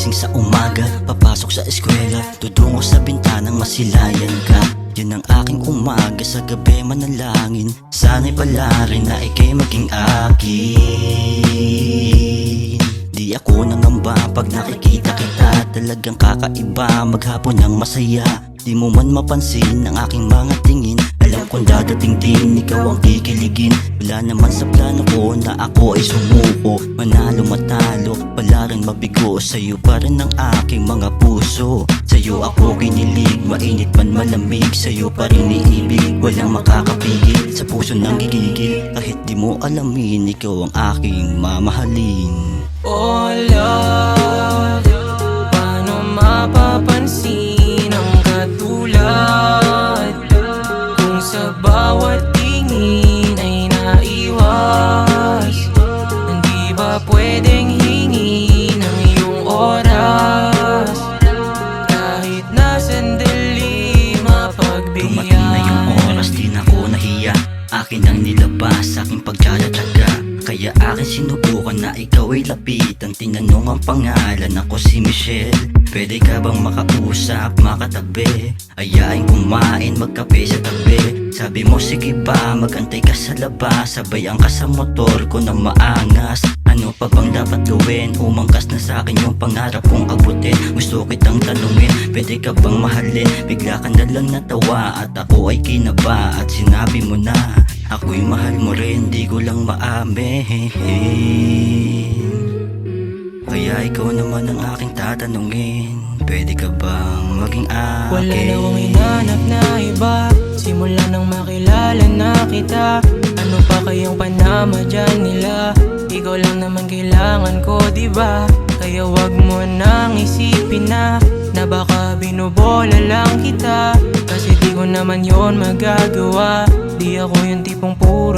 Gising sa umaga, papasok sa eskwela, tudungo sa bintanang masilayan ka. Yun ang aking umaga, sa gabi manalangin, sana'y pala rin na ika'y maging akin. Di ako nangamba pag nakikita kita, talagang kakaiba, maghapon ng masaya. Di mo man mapansin ang aking mga tingin, alam kong dadating din, ikaw ang kikiligin. Wala naman sa plano ko na ako ay sumuko, manalo matalo, wala rin mabigo. Sa'yo pa rin ang aking mga puso, sa'yo ako kinilig, mainit man malamig. Sa'yo pa rin iibig, walang makakapigil, sa puso nang gigigil. Kahit di mo alamin, ikaw ang aking mamahalin. Oh love, paano mapapansin ang katulad kung sa bawat tingin ay naiwas? Hindi ba pwedeng hingi ng iyong oras kahit na sandali mapagbigyan? Dumating na yung oras, di na ako nahiya, akin ang nilabas, aking pagtsatsaga. Kaya akin sinubukan na ikaw ay lapitan, tinanong ang pangalan, ako si Michelle. Pwede ka bang makausap, makatabi, ayain kumain, magkape sa tabi. Sabi mo sige ba, magantay ka sa labas, sabayan ka sa motor ko na maangas. Ano pa bang dapat gawin, umangkas na sa akin yung pangarap kong abutin. Gusto kitang tanungin, pwede ka bang mahalin? Bigla ka na lang natawa at ako ay kinaba, at sinabi mo na ako'y mahal mo rin, di ko lang maamin. Kaya ikaw naman ang aking tatanungin, pwede ka bang maging akin? Wala na akong hinanap na iba, simula nang makilala na kita. Ano pa kayang panama dyan nila? Ikaw lang naman kailangan ko, diba? Kaya wag mo nang isipin na baka binubola lang kita, kasi di ko naman yon magagawa. Di ako yung tipong puro